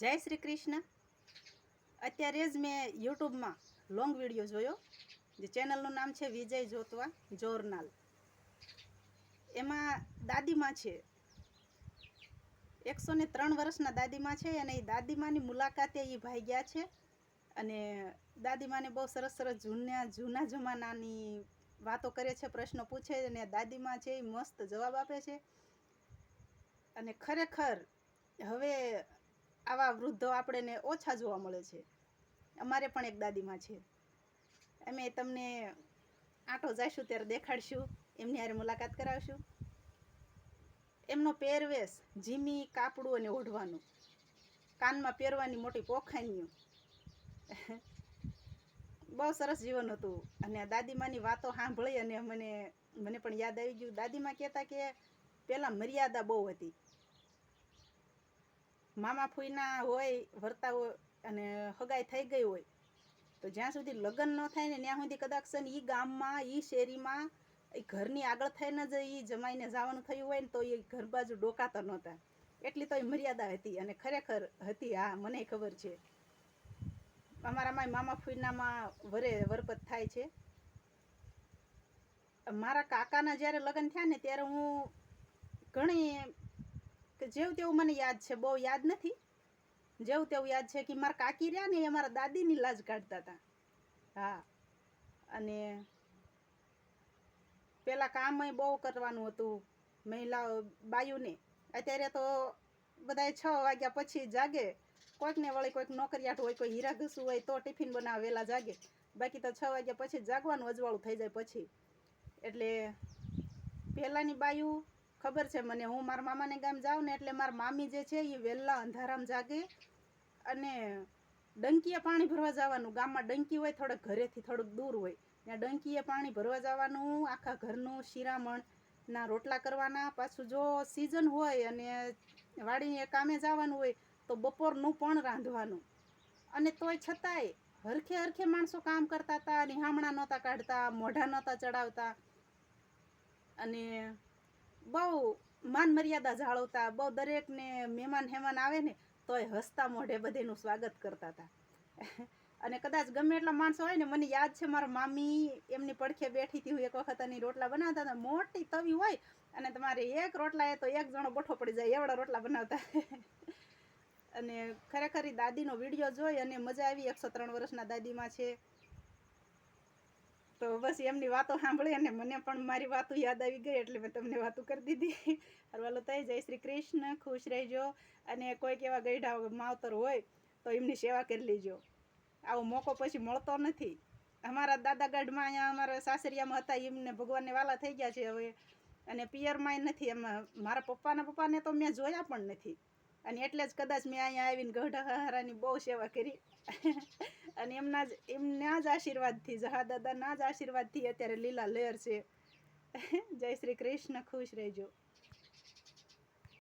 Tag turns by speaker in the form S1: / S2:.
S1: જય શ્રી કૃષ્ણ. અત્યારે જ મેં યુટ્યુબમાં લોંગ વિડીયો જોયો, જે ચેનલનું નામ છે વિજય જોતવા જોરનાલ. એમાં દાદીમાં છે, 103 વર્ષના દાદીમાં છે, અને એ દાદીમાની મુલાકાતે એ ભાઈ ગયા છે. અને દાદીમાને બહુ સરસ સરસ જૂના જમાનાની વાતો કરે છે, પ્રશ્નો પૂછે, અને દાદીમાં છે એ મસ્ત જવાબ આપે છે. અને ખરેખર હવે આવા વૃદ્ધો આપણને ઓછા જોવા મળે છે. અમારે પણ એક દાદીમાં છે, અમે તમને આંટો જઈશું ત્યારે દેખાડશું, એમની હારે મુલાકાત કરાવશું. એમનો પહેરવેશ જીમી કાપડું અને ઓઢવાનું, કાનમાં પહેરવાની મોટી પોખાઈયું, બહુ સરસ જીવન હતું. અને દાદીમાની વાતો સાંભળી અને મને પણ યાદ આવી ગયું. દાદીમા કહેતા કે પહેલાં મર્યાદા બહુ હતી. મામા ફૂઈના હોય વર્તા હોય અને હગાઈ થઈ ગઈ હોય તો જ્યાં સુધી લગ્ન ન થાય ને ત્યાં સુધી કદાચ એ ગામમાં એ શેરીમાં એ ઘરની આગળ થઈને જ એ જમાઈને જવાનું થયું હોય ને તો એ ઘર બાજુ ડોકાતા નહોતા. એટલી તો એ મર્યાદા હતી, અને ખરેખર હતી. હા, મને ખબર છે. અમારામાં મામા ફૂઈનામાં વરપત થાય છે. મારા કાકાના જ્યારે લગ્ન થયા ને ત્યારે હું ઘણી કે જેવું તેવું મને યાદ છે, બહુ યાદ નથી, જેવું તેવું યાદ છે કે મારા કાકી રહ્યા ને એ અમારા દાદીની લાજ કાઢતા હતા. હા, અને પેલા કામ બહુ કરવાનું હતું મહિલાઓ બાયુને. અત્યારે તો બધા 6 વાગ્યા પછી જાગે. કોઈકને વળી કોઈક નોકરિયાત હોય, કોઈ હીરા ઘસું હોય તો ટિફિન બનાવે વહેલા જાગે, બાકી તો 6 વાગ્યા પછી જાગવાનું અજવાળું થઈ જાય પછી. એટલે પહેલાંની બાયું ખબર છે મને. હું મારા મામાને ગામ જાઉં ને એટલે મારા મામી જે છે એ વહેલા અંધારામાં જાગે, અને ડંકીએ પાણી ભરવા જવાનું. ગામમાં ડંકી હોય, થોડુંક ઘરેથી થોડુંક દૂર હોય, ત્યાં ડંકીએ પાણી ભરવા જવાનું. આખા ઘરનું શિરામણના રોટલા કરવાના. પાછું જો સિઝન હોય અને વાડીએ કામે જવાનું હોય તો બપોરનું પણ રાંધવાનું. અને તોય છતાંય હરખે માણસો કામ કરતા હતા, નિહામણા નહોતા કાઢતા, મોઢા નહોતા ચડાવતા, અને બહુ માન મર્યાદા જાળવતા. બહુ દરેકને મહેમાન આવે ને તોય હસતા મોઢે બધેનું સ્વાગત કરતા હતા. અને કદાચ ગમે એટલા માણસો હોય ને, મને યાદ છે મારા મામી એમની પડખે બેઠી હતી. હું એક વખત એની રોટલા બનાવતા હતા. મોટી તવી હોય અને તમારે એક રોટલા તો એક જણો બઠો પડી જાય એવડા રોટલા બનાવતા. અને ખરેખર દાદીનો વિડીયો જોઈ અને મજા આવી. 103 વર્ષના દાદીમાં છે. તો બસ એમની વાતો સાંભળી અને મને પણ મારી વાતો યાદ આવી ગઈ, એટલે મેં તમને વાતો કરી દીધી. હરવાલો થઈ. જય શ્રી કૃષ્ણ. ખુશ રહેજો. અને કોઈક એવા ગઈઢા માવતર હોય તો એમની સેવા કરી લેજો. આવો મોકો પછી મળતો નથી. અમારા દાદાગઢમાં અહીંયા અમારા સાસરિયામાં હતા, એમને ભગવાનને વાલા થઈ ગયા છે હવે, અને પિયરમાંય નથી. એમાં મારા પપ્પાને તો મેં જોયા પણ નથી. અને એટલે જ કદાચ મેં અહીંયા આવીને ગઢા હારાની બહુ સેવા કરી. અને એમના જ આશીર્વાદથી, જહા દાદાના જ આશીર્વાદથી અત્યારે લીલા લહેર છે. જય શ્રી કૃષ્ણ. ખુશ રહેજો.